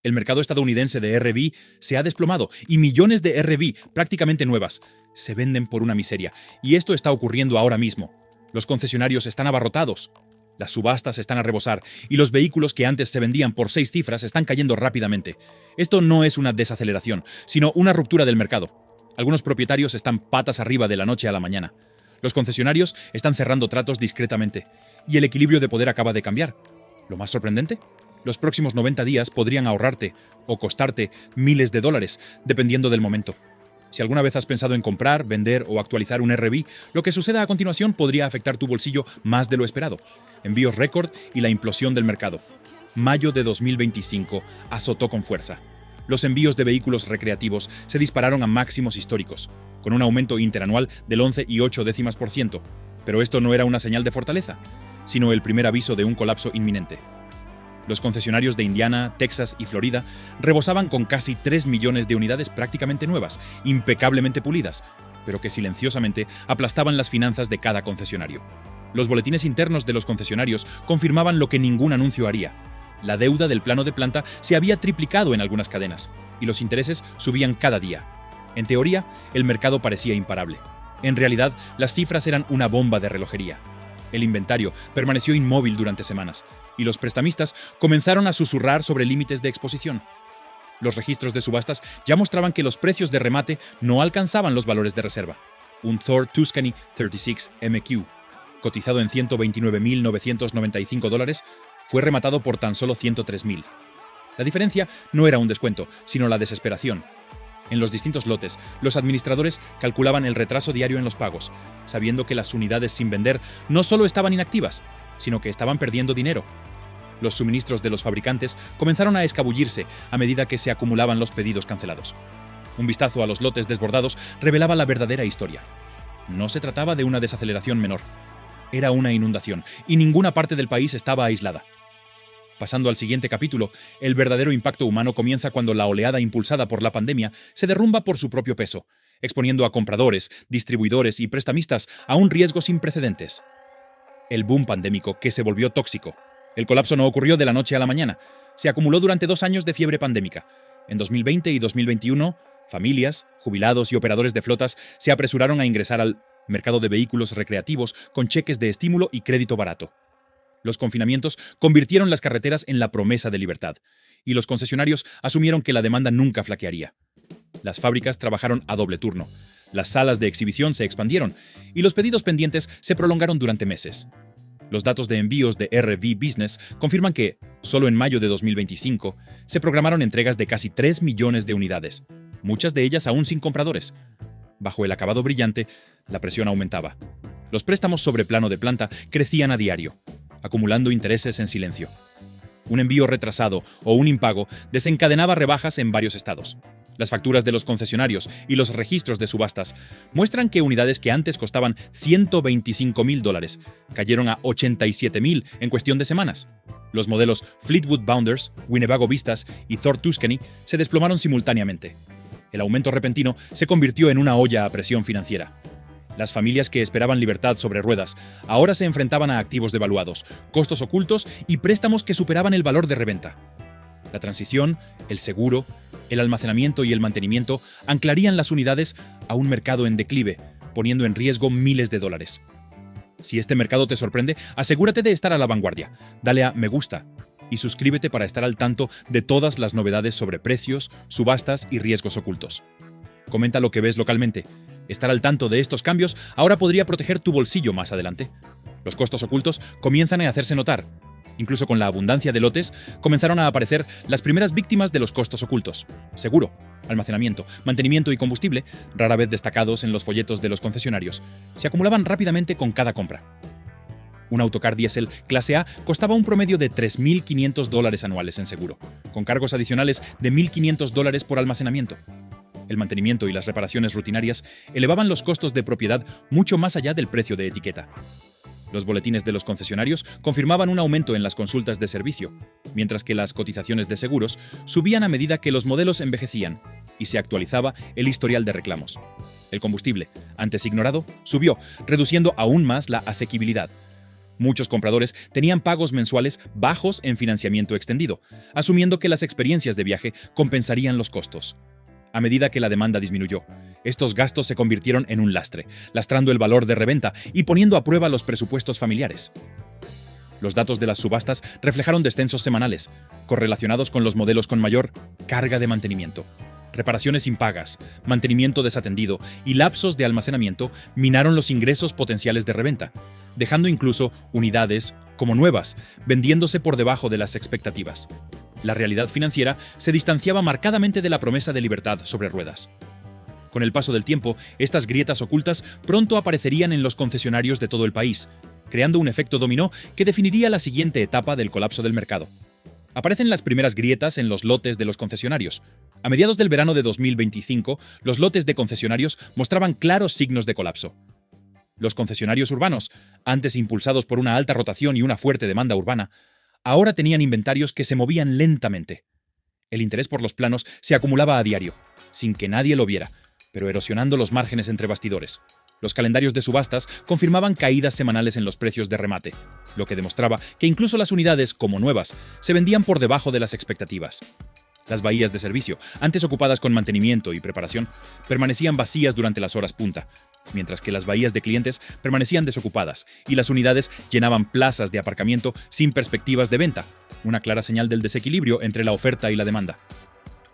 El mercado estadounidense de RV se ha desplomado y millones de RV, prácticamente nuevas, se venden por una miseria. Y esto está ocurriendo ahora mismo. Los concesionarios están abarrotados. Las subastas están a rebosar y los vehículos que antes se vendían por 6 cifras están cayendo rápidamente. Esto no es una desaceleración, sino una ruptura del mercado. Algunos propietarios están patas arriba de la noche a la mañana. Los concesionarios están cerrando tratos discretamente y el equilibrio de poder acaba de cambiar. ¿Lo más sorprendente? Los próximos 90 días podrían ahorrarte o costarte miles de dólares, dependiendo del momento. Si alguna vez has pensado en comprar, vender o actualizar un RV, lo que suceda a continuación podría afectar tu bolsillo más de lo esperado. Envíos récord y la implosión del mercado. Mayo de 2025 azotó con fuerza. Los envíos de vehículos recreativos se dispararon a máximos históricos, con un aumento interanual del 11,8%. Pero esto no era una señal de fortaleza, sino el primer aviso de un colapso inminente. Los concesionarios de Indiana, Texas y Florida rebosaban con casi 3 millones de unidades prácticamente nuevas, impecablemente pulidas, pero que silenciosamente aplastaban las finanzas de cada concesionario. Los boletines internos de los concesionarios confirmaban lo que ningún anuncio haría. La deuda del plano de planta se había triplicado en algunas cadenas, y los intereses subían cada día. En teoría, el mercado parecía imparable. En realidad, las cifras eran una bomba de relojería. El inventario permaneció inmóvil durante semanas, y los prestamistas comenzaron a susurrar sobre límites de exposición. Los registros de subastas ya mostraban que los precios de remate no alcanzaban los valores de reserva. Un Thor Tuscany 36 MQ, cotizado en $129,995, fue rematado por tan solo $103,000. La diferencia no era un descuento, sino la desesperación. En los distintos lotes, los administradores calculaban el retraso diario en los pagos, sabiendo que las unidades sin vender no solo estaban inactivas, sino que estaban perdiendo dinero. Los suministros de los fabricantes comenzaron a escabullirse a medida que se acumulaban los pedidos cancelados. Un vistazo a los lotes desbordados revelaba la verdadera historia. No se trataba de una desaceleración menor. Era una inundación, y ninguna parte del país estaba aislada. Pasando al siguiente capítulo, el verdadero impacto humano comienza cuando la oleada impulsada por la pandemia se derrumba por su propio peso, exponiendo a compradores, distribuidores y prestamistas a un riesgo sin precedentes. El boom pandémico que se volvió tóxico. El colapso no ocurrió de la noche a la mañana. Se acumuló durante 2 años de fiebre pandémica. En 2020 y 2021, familias, jubilados y operadores de flotas se apresuraron a ingresar al mercado de vehículos recreativos con cheques de estímulo y crédito barato. Los confinamientos convirtieron las carreteras en la promesa de libertad, y los concesionarios asumieron que la demanda nunca flaquearía. Las fábricas trabajaron a doble turno, las salas de exhibición se expandieron, y los pedidos pendientes se prolongaron durante meses. Los datos de envíos de RV Business confirman que, solo en mayo de 2025, se programaron entregas de casi 3 millones de unidades, muchas de ellas aún sin compradores. Bajo el acabado brillante, la presión aumentaba. Los préstamos sobre plano de planta crecían a diario, acumulando intereses en silencio. Un envío retrasado o un impago desencadenaba rebajas en varios estados. Las facturas de los concesionarios y los registros de subastas muestran que unidades que antes costaban $125,000 cayeron a $87,000 en cuestión de semanas. Los modelos Fleetwood Bounders, Winnebago Vistas y Thor Tuscany se desplomaron simultáneamente. El aumento repentino se convirtió en una olla a presión financiera. Las familias que esperaban libertad sobre ruedas ahora se enfrentaban a activos devaluados, costos ocultos y préstamos que superaban el valor de reventa. La transición, el seguro, el almacenamiento y el mantenimiento anclarían las unidades a un mercado en declive, poniendo en riesgo miles de dólares. Si este mercado te sorprende, asegúrate de estar a la vanguardia. Dale a me gusta y suscríbete para estar al tanto de todas las novedades sobre precios, subastas y riesgos ocultos. Comenta lo que ves localmente. Estar al tanto de estos cambios ahora podría proteger tu bolsillo más adelante. Los costos ocultos comienzan a hacerse notar. Incluso con la abundancia de lotes, comenzaron a aparecer las primeras víctimas de los costos ocultos. Seguro, almacenamiento, mantenimiento y combustible, rara vez destacados en los folletos de los concesionarios, se acumulaban rápidamente con cada compra. Un autocar diésel clase A costaba un promedio de $3,500 anuales en seguro, con cargos adicionales de $1,500 por almacenamiento. El mantenimiento y las reparaciones rutinarias elevaban los costos de propiedad mucho más allá del precio de etiqueta. Los boletines de los concesionarios confirmaban un aumento en las consultas de servicio, mientras que las cotizaciones de seguros subían a medida que los modelos envejecían y se actualizaba el historial de reclamos. El combustible, antes ignorado, subió, reduciendo aún más la asequibilidad. Muchos compradores tenían pagos mensuales bajos en financiamiento extendido, asumiendo que las experiencias de viaje compensarían los costos. A medida que la demanda disminuyó, estos gastos se convirtieron en un lastre, lastrando el valor de reventa y poniendo a prueba los presupuestos familiares. Los datos de las subastas reflejaron descensos semanales, correlacionados con los modelos con mayor carga de mantenimiento. Reparaciones impagas, mantenimiento desatendido y lapsos de almacenamiento minaron los ingresos potenciales de reventa, dejando incluso unidades, como nuevas, vendiéndose por debajo de las expectativas. La realidad financiera se distanciaba marcadamente de la promesa de libertad sobre ruedas. Con el paso del tiempo, estas grietas ocultas pronto aparecerían en los concesionarios de todo el país, creando un efecto dominó que definiría la siguiente etapa del colapso del mercado. Aparecen las primeras grietas en los lotes de los concesionarios. A mediados del verano de 2025, los lotes de concesionarios mostraban claros signos de colapso. Los concesionarios urbanos, antes impulsados por una alta rotación y una fuerte demanda urbana, ahora tenían inventarios que se movían lentamente. El interés por los planos se acumulaba a diario, sin que nadie lo viera, pero erosionando los márgenes entre bastidores. Los calendarios de subastas confirmaban caídas semanales en los precios de remate, lo que demostraba que incluso las unidades, como nuevas, se vendían por debajo de las expectativas. Las bahías de servicio, antes ocupadas con mantenimiento y preparación, permanecían vacías durante las horas punta, mientras que las bahías de clientes permanecían desocupadas y las unidades llenaban plazas de aparcamiento sin perspectivas de venta, una clara señal del desequilibrio entre la oferta y la demanda.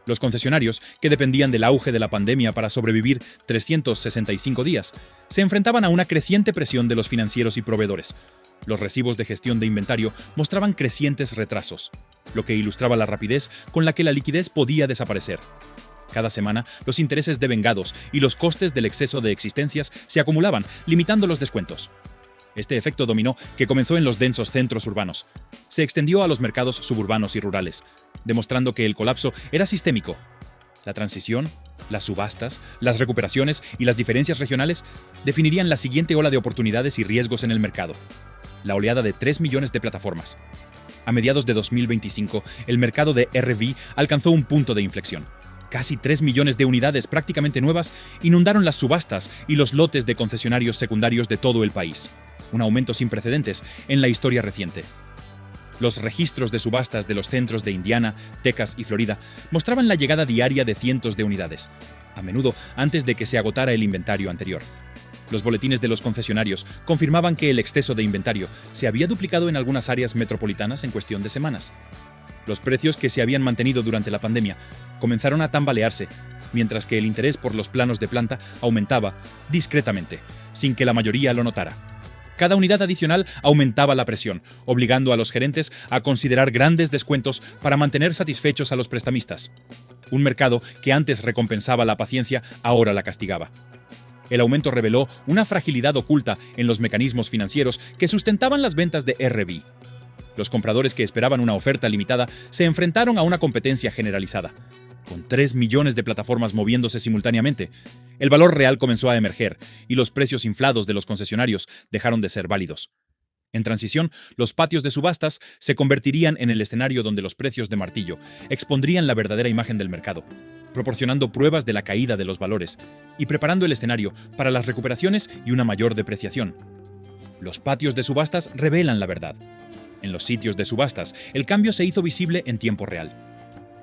Los concesionarios, que dependían del auge de la pandemia para sobrevivir 365 días, se enfrentaban a una creciente presión de los financieros y proveedores. Los recibos de gestión de inventario mostraban crecientes retrasos, lo que ilustraba la rapidez con la que la liquidez podía desaparecer. Cada semana, los intereses devengados y los costes del exceso de existencias se acumulaban, limitando los descuentos. Este efecto dominó, que comenzó en los densos centros urbanos, se extendió a los mercados suburbanos y rurales, demostrando que el colapso era sistémico. La transición, las subastas, las recuperaciones y las diferencias regionales definirían la siguiente ola de oportunidades y riesgos en el mercado: la oleada de 3 millones de plataformas. A mediados de 2025, el mercado de RV alcanzó un punto de inflexión. Casi 3 millones de unidades prácticamente nuevas inundaron las subastas y los lotes de concesionarios secundarios de todo el país, un aumento sin precedentes en la historia reciente. Los registros de subastas de los centros de Indiana, Texas y Florida mostraban la llegada diaria de cientos de unidades, a menudo antes de que se agotara el inventario anterior. Los boletines de los concesionarios confirmaban que el exceso de inventario se había duplicado en algunas áreas metropolitanas en cuestión de semanas. Los precios, que se habían mantenido durante la pandemia, comenzaron a tambalearse, mientras que el interés por los planos de planta aumentaba discretamente, sin que la mayoría lo notara. Cada unidad adicional aumentaba la presión, obligando a los gerentes a considerar grandes descuentos para mantener satisfechos a los prestamistas. Un mercado que antes recompensaba la paciencia, ahora la castigaba. El aumento reveló una fragilidad oculta en los mecanismos financieros que sustentaban las ventas de RV. Los compradores que esperaban una oferta limitada se enfrentaron a una competencia generalizada. Con 3 millones de plataformas moviéndose simultáneamente, el valor real comenzó a emerger y los precios inflados de los concesionarios dejaron de ser válidos. En transición, los patios de subastas se convertirían en el escenario donde los precios de martillo expondrían la verdadera imagen del mercado, proporcionando pruebas de la caída de los valores y preparando el escenario para las recuperaciones y una mayor depreciación. Los patios de subastas revelan la verdad. En los sitios de subastas, el cambio se hizo visible en tiempo real.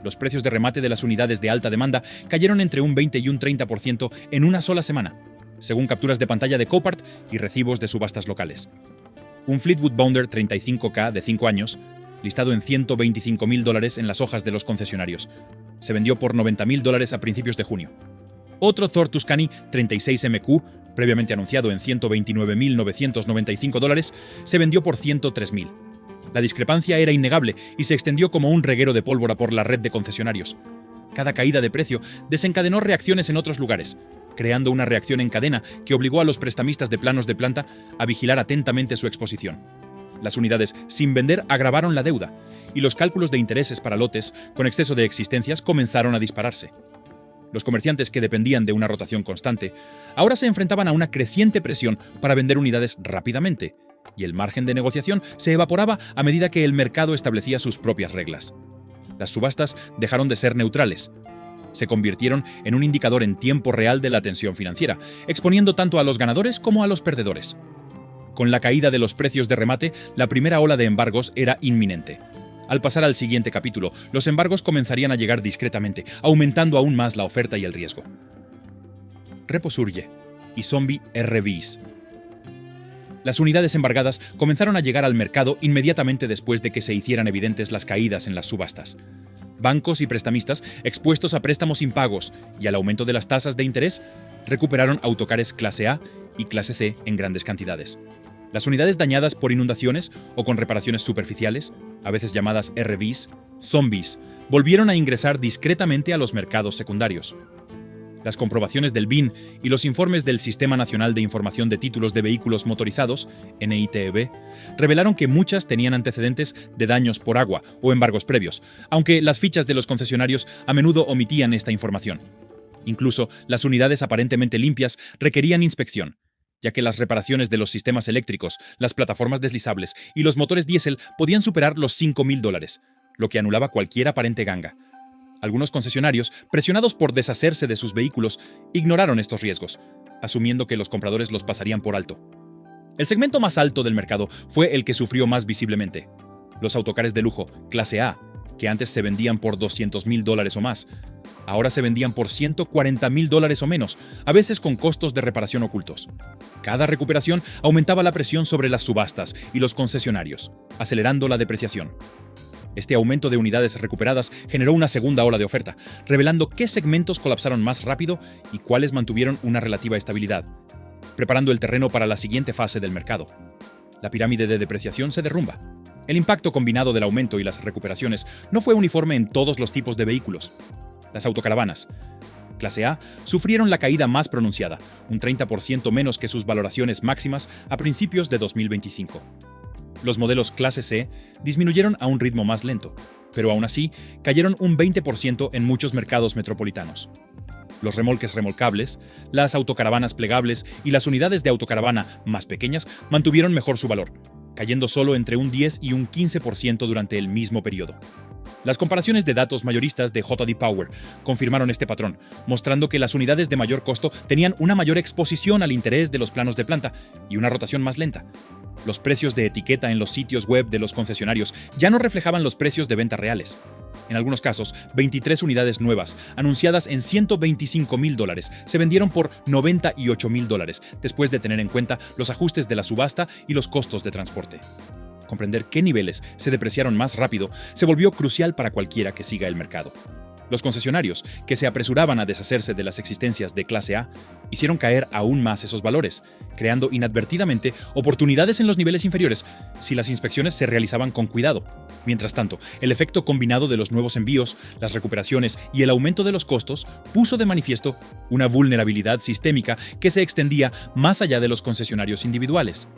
Los precios de remate de las unidades de alta demanda cayeron entre un 20 y un 30% en una sola semana, según capturas de pantalla de Copart y recibos de subastas locales. Un Fleetwood Bounder 35K de 5 años, listado en $125.000 en las hojas de los concesionarios, se vendió por $90.000 a principios de junio. Otro Thor Tuscany 36MQ, previamente anunciado en $129.995, se vendió por $103.000. La discrepancia era innegable y se extendió como un reguero de pólvora por la red de concesionarios. Cada caída de precio desencadenó reacciones en otros lugares, creando una reacción en cadena que obligó a los prestamistas de planos de planta a vigilar atentamente su exposición. Las unidades sin vender agravaron la deuda, y los cálculos de intereses para lotes con exceso de existencias comenzaron a dispararse. Los comerciantes, que dependían de una rotación constante, ahora se enfrentaban a una creciente presión para vender unidades rápidamente, y el margen de negociación se evaporaba a medida que el mercado establecía sus propias reglas. Las subastas dejaron de ser neutrales. Se convirtieron en un indicador en tiempo real de la tensión financiera, exponiendo tanto a los ganadores como a los perdedores. Con la caída de los precios de remate, la primera ola de embargos era inminente. Al pasar al siguiente capítulo, los embargos comenzarían a llegar discretamente, aumentando aún más la oferta y el riesgo. Reposurge y Zombie RVs. Las unidades embargadas comenzaron a llegar al mercado inmediatamente después de que se hicieran evidentes las caídas en las subastas. Bancos y prestamistas, expuestos a préstamos impagos y al aumento de las tasas de interés, recuperaron autocares clase A y clase C en grandes cantidades. Las unidades dañadas por inundaciones o con reparaciones superficiales, a veces llamadas RVs, zombies, volvieron a ingresar discretamente a los mercados secundarios. Las comprobaciones del BIN y los informes del Sistema Nacional de Información de Títulos de Vehículos Motorizados, NITEV, revelaron que muchas tenían antecedentes de daños por agua o embargos previos, aunque las fichas de los concesionarios a menudo omitían esta información. Incluso las unidades aparentemente limpias requerían inspección, ya que las reparaciones de los sistemas eléctricos, las plataformas deslizables y los motores diésel podían superar los $5.000, lo que anulaba cualquier aparente ganga. Algunos concesionarios, presionados por deshacerse de sus vehículos, ignoraron estos riesgos, asumiendo que los compradores los pasarían por alto. El segmento más alto del mercado fue el que sufrió más visiblemente. Los autocares de lujo, clase A, que antes se vendían por $200.000 o más, ahora se vendían por $140.000 o menos, a veces con costos de reparación ocultos. Cada recuperación aumentaba la presión sobre las subastas y los concesionarios, acelerando la depreciación. Este aumento de unidades recuperadas generó una segunda ola de oferta, revelando qué segmentos colapsaron más rápido y cuáles mantuvieron una relativa estabilidad, preparando el terreno para la siguiente fase del mercado. La pirámide de depreciación se derrumba. El impacto combinado del aumento y las recuperaciones no fue uniforme en todos los tipos de vehículos. Las autocaravanas, clase A, sufrieron la caída más pronunciada, un 30% menos que sus valoraciones máximas a principios de 2025. Los modelos clase C disminuyeron a un ritmo más lento, pero aún así cayeron un 20% en muchos mercados metropolitanos. Los remolques remolcables, las autocaravanas plegables y las unidades de autocaravana más pequeñas mantuvieron mejor su valor, cayendo solo entre un 10 y un 15% durante el mismo periodo. Las comparaciones de datos mayoristas de JD Power confirmaron este patrón, mostrando que las unidades de mayor costo tenían una mayor exposición al interés de los planos de planta y una rotación más lenta. Los precios de etiqueta en los sitios web de los concesionarios ya no reflejaban los precios de venta reales. En algunos casos, 23 unidades nuevas, anunciadas en $125.000, se vendieron por $98.000, después de tener en cuenta los ajustes de la subasta y los costos de transporte. Comprender qué niveles se depreciaron más rápido se volvió crucial para cualquiera que siga el mercado. Los concesionarios, que se apresuraban a deshacerse de las existencias de clase A, hicieron caer aún más esos valores, creando inadvertidamente oportunidades en los niveles inferiores si las inspecciones se realizaban con cuidado. Mientras tanto, el efecto combinado de los nuevos envíos, las recuperaciones y el aumento de los costos puso de manifiesto una vulnerabilidad sistémica que se extendía más allá de los concesionarios individuales.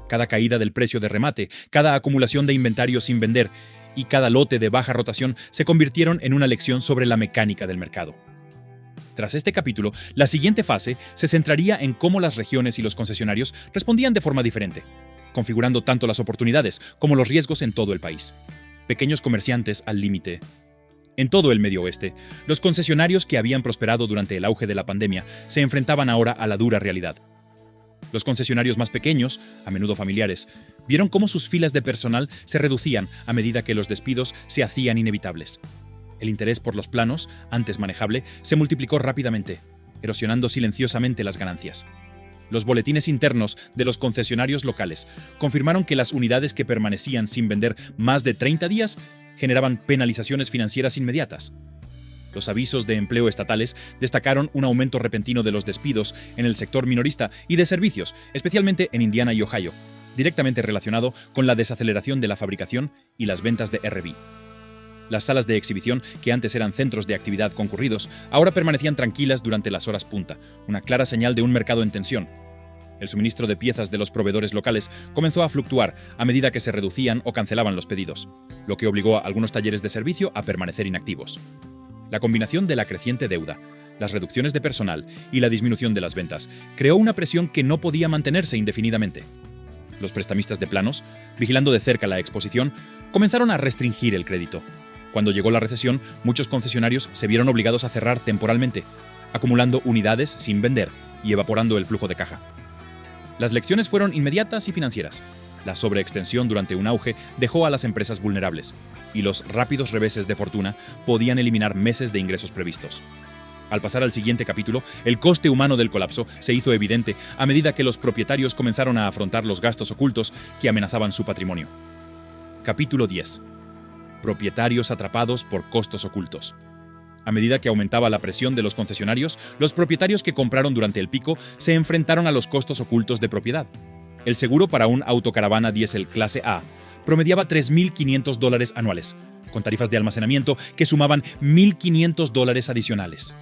Cada caída del precio de remate, cada acumulación de inventario sin vender y cada lote de baja rotación se convirtieron en una lección sobre la mecánica del mercado. Tras este capítulo, la siguiente fase se centraría en cómo las regiones y los concesionarios respondían de forma diferente, configurando tanto las oportunidades como los riesgos en todo el país. Pequeños comerciantes al límite. En todo el Medio Oeste, los concesionarios que habían prosperado durante el auge de la pandemia se enfrentaban ahora a la dura realidad. Los concesionarios más pequeños, a menudo familiares, vieron cómo sus filas de personal se reducían a medida que los despidos se hacían inevitables. El interés por los planos, antes manejable, se multiplicó rápidamente, erosionando silenciosamente las ganancias. Los boletines internos de los concesionarios locales confirmaron que las unidades que permanecían sin vender más de 30 días generaban penalizaciones financieras inmediatas. Los avisos de empleo estatales destacaron un aumento repentino de los despidos en el sector minorista y de servicios, especialmente en Indiana y Ohio, directamente relacionado con la desaceleración de la fabricación y las ventas de RV. Las salas de exhibición, que antes eran centros de actividad concurridos, ahora permanecían tranquilas durante las horas punta, una clara señal de un mercado en tensión. El suministro de piezas de los proveedores locales comenzó a fluctuar a medida que se reducían o cancelaban los pedidos, lo que obligó a algunos talleres de servicio a permanecer inactivos. La combinación de la creciente deuda, las reducciones de personal y la disminución de las ventas creó una presión que no podía mantenerse indefinidamente. Los prestamistas de planos, vigilando de cerca la exposición, comenzaron a restringir el crédito. Cuando llegó la recesión, muchos concesionarios se vieron obligados a cerrar temporalmente, acumulando unidades sin vender y evaporando el flujo de caja. Las lecciones fueron inmediatas y financieras. La sobreextensión durante un auge dejó a las empresas vulnerables, y los rápidos reveses de fortuna podían eliminar meses de ingresos previstos. Al pasar al siguiente capítulo, el coste humano del colapso se hizo evidente a medida que los propietarios comenzaron a afrontar los gastos ocultos que amenazaban su patrimonio. Capítulo 10. Propietarios atrapados por costos ocultos. A medida que aumentaba la presión de los concesionarios, los propietarios que compraron durante el pico se enfrentaron a los costos ocultos de propiedad. El seguro para un autocaravana diésel clase A promediaba $3.500 anuales, con tarifas de almacenamiento que sumaban $1.500 adicionales.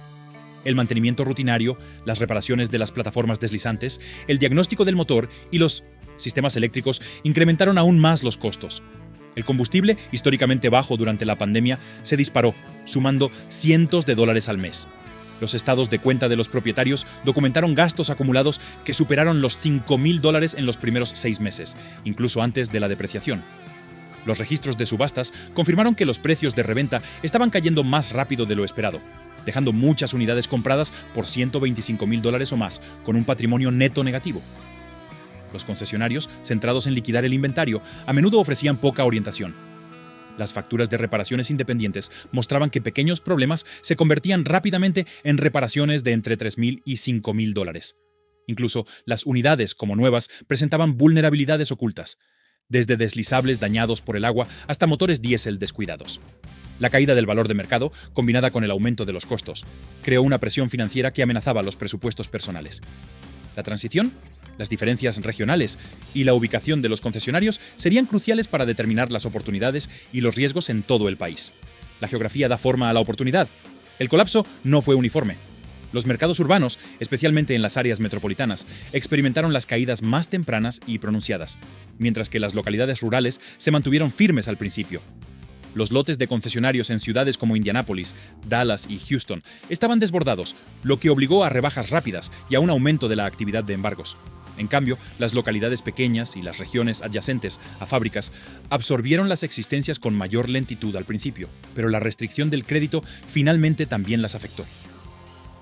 El mantenimiento rutinario, las reparaciones de las plataformas deslizantes, el diagnóstico del motor y los sistemas eléctricos incrementaron aún más los costos. El combustible, históricamente bajo durante la pandemia, se disparó, sumando cientos de dólares al mes. Los estados de cuenta de los propietarios documentaron gastos acumulados que superaron los $5.000 en los primeros 6 meses, incluso antes de la depreciación. Los registros de subastas confirmaron que los precios de reventa estaban cayendo más rápido de lo esperado, dejando muchas unidades compradas por $125.000 o más, con un patrimonio neto negativo. Los concesionarios, centrados en liquidar el inventario, a menudo ofrecían poca orientación. Las facturas de reparaciones independientes mostraban que pequeños problemas se convertían rápidamente en reparaciones de entre $3.000 y $5.000. Incluso las unidades, como nuevas, presentaban vulnerabilidades ocultas, desde deslizables dañados por el agua hasta motores diésel descuidados. La caída del valor de mercado, combinada con el aumento de los costos, creó una presión financiera que amenazaba los presupuestos personales. La transición, las diferencias regionales y la ubicación de los concesionarios serían cruciales para determinar las oportunidades y los riesgos en todo el país. La geografía da forma a la oportunidad. El colapso no fue uniforme. Los mercados urbanos, especialmente en las áreas metropolitanas, experimentaron las caídas más tempranas y pronunciadas, mientras que las localidades rurales se mantuvieron firmes al principio. Los lotes de concesionarios en ciudades como Indianápolis, Dallas y Houston estaban desbordados, lo que obligó a rebajas rápidas y a un aumento de la actividad de embargos. En cambio, las localidades pequeñas y las regiones adyacentes a fábricas absorbieron las existencias con mayor lentitud al principio, pero la restricción del crédito finalmente también las afectó.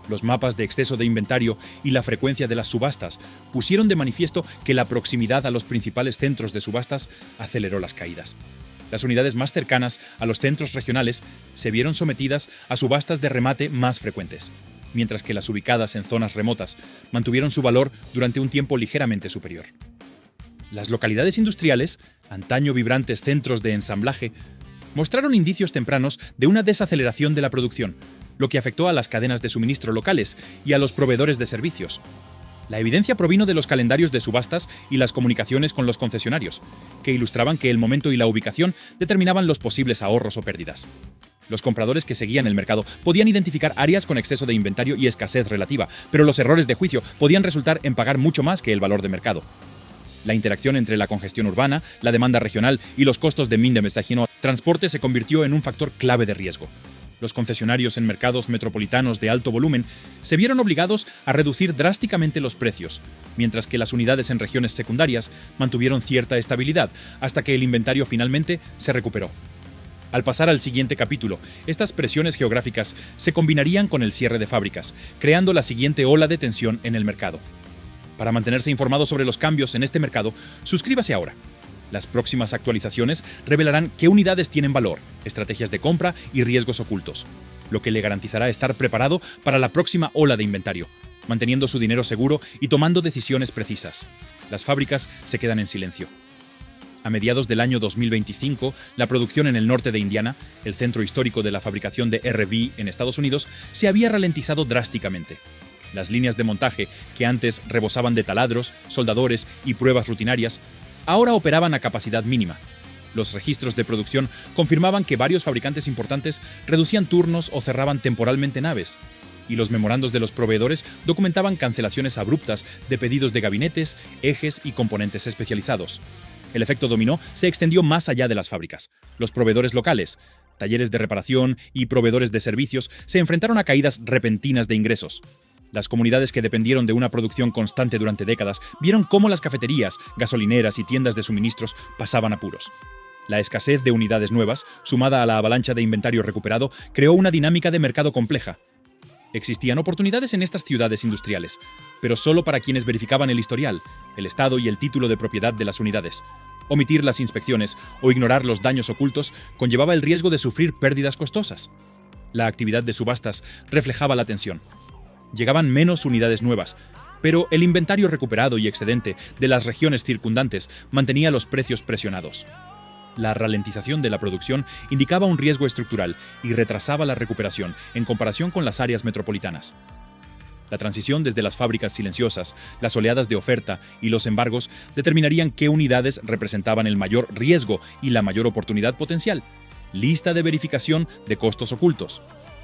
Los mapas de exceso de inventario y la frecuencia de las subastas pusieron de manifiesto que la proximidad a los principales centros de subastas aceleró las caídas. Las unidades más cercanas a los centros regionales se vieron sometidas a subastas de remate más frecuentes, mientras que las ubicadas en zonas remotas mantuvieron su valor durante un tiempo ligeramente superior. Las localidades industriales, antaño vibrantes centros de ensamblaje, mostraron indicios tempranos de una desaceleración de la producción, lo que afectó a las cadenas de suministro locales y a los proveedores de servicios. La evidencia provino de los calendarios de subastas y las comunicaciones con los concesionarios, que ilustraban que el momento y la ubicación determinaban los posibles ahorros o pérdidas. Los compradores que seguían el mercado podían identificar áreas con exceso de inventario y escasez relativa, pero los errores de juicio podían resultar en pagar mucho más que el valor de mercado. La interacción entre la congestión urbana, la demanda regional y los costos de transporte se convirtió en un factor clave de riesgo. Los concesionarios en mercados metropolitanos de alto volumen se vieron obligados a reducir drásticamente los precios, mientras que las unidades en regiones secundarias mantuvieron cierta estabilidad hasta que el inventario finalmente se recuperó. Al pasar al siguiente capítulo, estas presiones geográficas se combinarían con el cierre de fábricas, creando la siguiente ola de tensión en el mercado. Para mantenerse informado sobre los cambios en este mercado, suscríbase ahora. Las próximas actualizaciones revelarán qué unidades tienen valor, estrategias de compra y riesgos ocultos, lo que le garantizará estar preparado para la próxima ola de inventario, manteniendo su dinero seguro y tomando decisiones precisas. Las fábricas se quedan en silencio. A mediados del año 2025, la producción en el norte de Indiana, el centro histórico de la fabricación de RV en Estados Unidos, se había ralentizado drásticamente. Las líneas de montaje, que antes rebosaban de taladros, soldadores y pruebas rutinarias, ahora operaban a capacidad mínima. Los registros de producción confirmaban que varios fabricantes importantes reducían turnos o cerraban temporalmente naves, y los memorandos de los proveedores documentaban cancelaciones abruptas de pedidos de gabinetes, ejes y componentes especializados. El efecto dominó se extendió más allá de las fábricas. Los proveedores locales, talleres de reparación y proveedores de servicios se enfrentaron a caídas repentinas de ingresos. Las comunidades que dependieron de una producción constante durante décadas vieron cómo las cafeterías, gasolineras y tiendas de suministros pasaban apuros. La escasez de unidades nuevas, sumada a la avalancha de inventario recuperado, creó una dinámica de mercado compleja. Existían oportunidades en estas ciudades industriales, pero solo para quienes verificaban el historial, el estado y el título de propiedad de las unidades. Omitir las inspecciones o ignorar los daños ocultos conllevaba el riesgo de sufrir pérdidas costosas. La actividad de subastas reflejaba la tensión. Llegaban menos unidades nuevas, pero el inventario recuperado y excedente de las regiones circundantes mantenía los precios presionados. La ralentización de la producción indicaba un riesgo estructural y retrasaba la recuperación en comparación con las áreas metropolitanas. La transición desde las fábricas silenciosas, las oleadas de oferta y los embargos determinarían qué unidades representaban el mayor riesgo y la mayor oportunidad potencial. Lista de verificación de costos ocultos.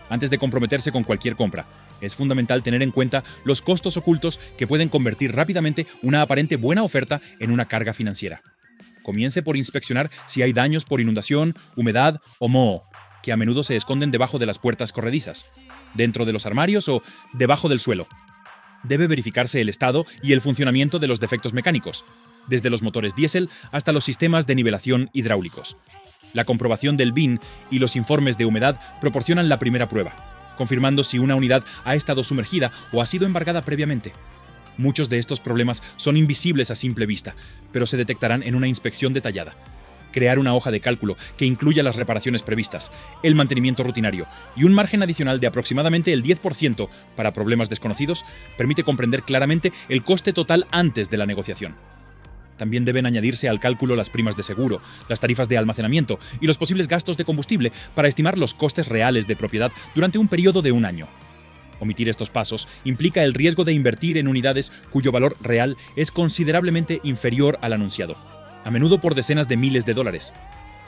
Antes de comprometerse con cualquier compra, es fundamental tener en cuenta los costos ocultos que pueden convertir rápidamente una aparente buena oferta en una carga financiera. Comience por inspeccionar si hay daños por inundación, humedad o moho, que a menudo se esconden debajo de las puertas corredizas, dentro de los armarios o debajo del suelo. Debe verificarse el estado y el funcionamiento de los defectos mecánicos, desde los motores diésel hasta los sistemas de nivelación hidráulicos. La comprobación del BIN y los informes de humedad proporcionan la primera prueba, confirmando si una unidad ha estado sumergida o ha sido embargada previamente. Muchos de estos problemas son invisibles a simple vista, pero se detectarán en una inspección detallada. Crear una hoja de cálculo que incluya las reparaciones previstas, el mantenimiento rutinario y un margen adicional de aproximadamente el 10% para problemas desconocidos permite comprender claramente el coste total antes de la negociación. También deben añadirse al cálculo las primas de seguro, las tarifas de almacenamiento y los posibles gastos de combustible para estimar los costes reales de propiedad durante un periodo de un año. Omitir estos pasos implica el riesgo de invertir en unidades cuyo valor real es considerablemente inferior al anunciado, a menudo por decenas de miles de dólares.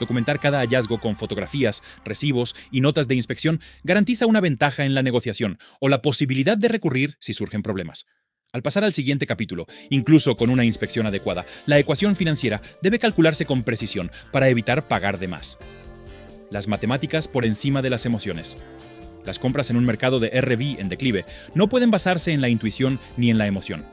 Documentar cada hallazgo con fotografías, recibos y notas de inspección garantiza una ventaja en la negociación o la posibilidad de recurrir si surgen problemas. Al pasar al siguiente capítulo, incluso con una inspección adecuada, la ecuación financiera debe calcularse con precisión para evitar pagar de más. Las matemáticas por encima de las emociones. Las compras en un mercado de RV en declive no pueden basarse en la intuición ni en la emoción.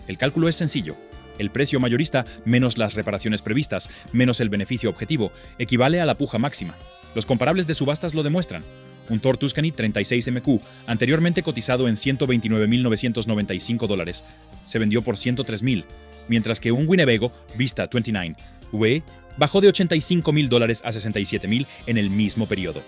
El cálculo es sencillo. El precio mayorista menos las reparaciones previstas, menos el beneficio objetivo, equivale a la puja máxima. Los comparables de subastas lo demuestran. Un Thor Tuscany 36 MQ, anteriormente cotizado en $129.995, se vendió por $103.000, mientras que un Winnebago Vista 29 UE bajó de $85.000 a $67.000 en el mismo periodo.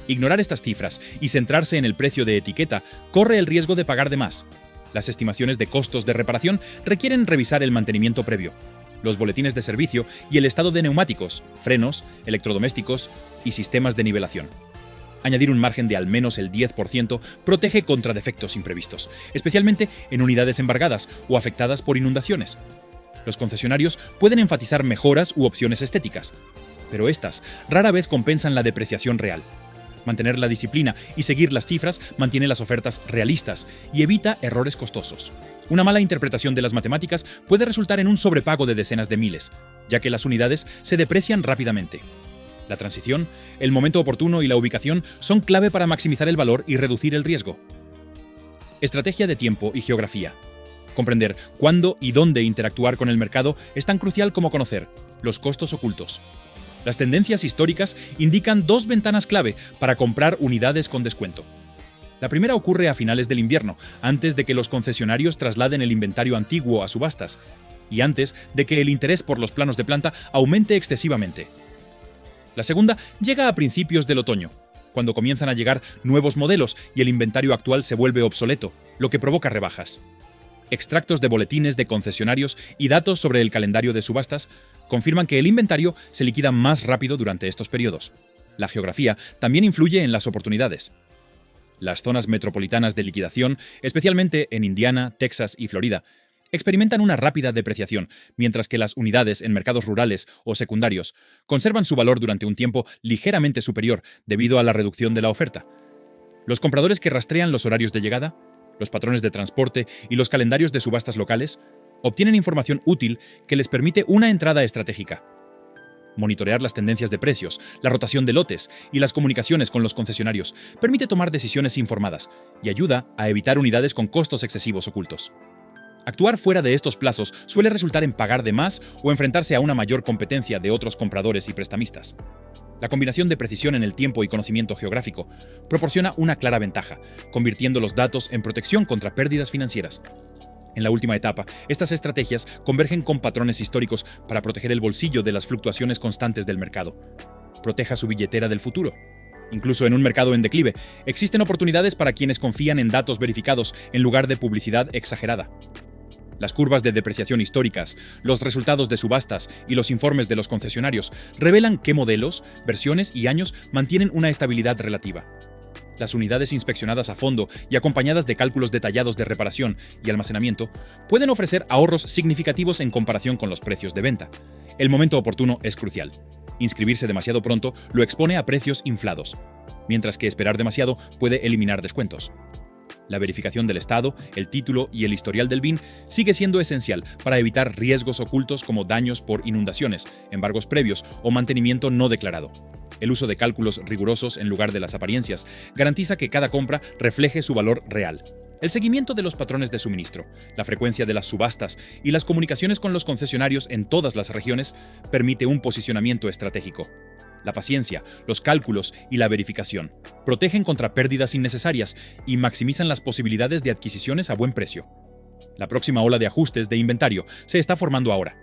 Ignorar estas cifras y centrarse en el precio de etiqueta corre el riesgo de pagar de más. Las estimaciones de costos de reparación requieren revisar el mantenimiento previo, los boletines de servicio y el estado de neumáticos, frenos, electrodomésticos y sistemas de nivelación. Añadir un margen de al menos el 10% protege contra defectos imprevistos, especialmente en unidades embargadas o afectadas por inundaciones. Los concesionarios pueden enfatizar mejoras u opciones estéticas, pero estas rara vez compensan la depreciación real. Mantener la disciplina y seguir las cifras mantiene las ofertas realistas y evita errores costosos. Una mala interpretación de las matemáticas puede resultar en un sobrepago de decenas de miles, ya que las unidades se deprecian rápidamente. La transición, el momento oportuno y la ubicación son clave para maximizar el valor y reducir el riesgo. Estrategia de tiempo y geografía. Comprender cuándo y dónde interactuar con el mercado es tan crucial como conocer los costos ocultos. Las tendencias históricas indican dos ventanas clave para comprar unidades con descuento. La primera ocurre a finales del invierno, antes de que los concesionarios trasladen el inventario antiguo a subastas, y antes de que el interés por los planos de planta aumente excesivamente. La segunda llega a principios del otoño, cuando comienzan a llegar nuevos modelos y el inventario actual se vuelve obsoleto, lo que provoca rebajas. Extractos de boletines de concesionarios y datos sobre el calendario de subastas confirman que el inventario se liquida más rápido durante estos periodos. La geografía también influye en las oportunidades. Las zonas metropolitanas de liquidación, especialmente en Indiana, Texas y Florida, experimentan una rápida depreciación, mientras que las unidades en mercados rurales o secundarios conservan su valor durante un tiempo ligeramente superior debido a la reducción de la oferta. Los compradores que rastrean los horarios de llegada, los patrones de transporte y los calendarios de subastas locales obtienen información útil que les permite una entrada estratégica. Monitorear las tendencias de precios, la rotación de lotes y las comunicaciones con los concesionarios permite tomar decisiones informadas y ayuda a evitar unidades con costos excesivos ocultos. Actuar fuera de estos plazos suele resultar en pagar de más o enfrentarse a una mayor competencia de otros compradores y prestamistas. La combinación de precisión en el tiempo y conocimiento geográfico proporciona una clara ventaja, convirtiendo los datos en protección contra pérdidas financieras. En la última etapa, estas estrategias convergen con patrones históricos para proteger el bolsillo de las fluctuaciones constantes del mercado. Proteja su billetera del futuro. Incluso en un mercado en declive, existen oportunidades para quienes confían en datos verificados en lugar de publicidad exagerada. Las curvas de depreciación históricas, los resultados de subastas y los informes de los concesionarios revelan qué modelos, versiones y años mantienen una estabilidad relativa. Las unidades inspeccionadas a fondo y acompañadas de cálculos detallados de reparación y almacenamiento pueden ofrecer ahorros significativos en comparación con los precios de venta. El momento oportuno es crucial. Inscribirse demasiado pronto lo expone a precios inflados, mientras que esperar demasiado puede eliminar descuentos. La verificación del estado, el título y el historial del BIN sigue siendo esencial para evitar riesgos ocultos como daños por inundaciones, embargos previos o mantenimiento no declarado. El uso de cálculos rigurosos en lugar de las apariencias garantiza que cada compra refleje su valor real. El seguimiento de los patrones de suministro, la frecuencia de las subastas y las comunicaciones con los concesionarios en todas las regiones permite un posicionamiento estratégico. La paciencia, los cálculos y la verificación protegen contra pérdidas innecesarias y maximizan las posibilidades de adquisiciones a buen precio. La próxima ola de ajustes de inventario se está formando ahora.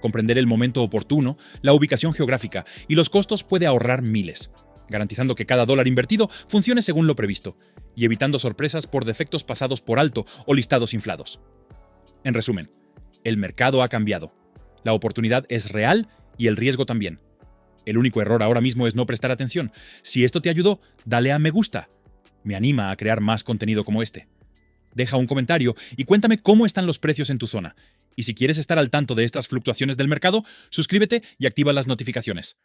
Comprender el momento oportuno, la ubicación geográfica y los costos puede ahorrar miles, garantizando que cada dólar invertido funcione según lo previsto y evitando sorpresas por defectos pasados por alto o listados inflados. En resumen, el mercado ha cambiado. La oportunidad es real y el riesgo también. El único error ahora mismo es no prestar atención. Si esto te ayudó, dale a me gusta. Me anima a crear más contenido como este. Deja un comentario y cuéntame cómo están los precios en tu zona. Y si quieres estar al tanto de estas fluctuaciones del mercado, suscríbete y activa las notificaciones.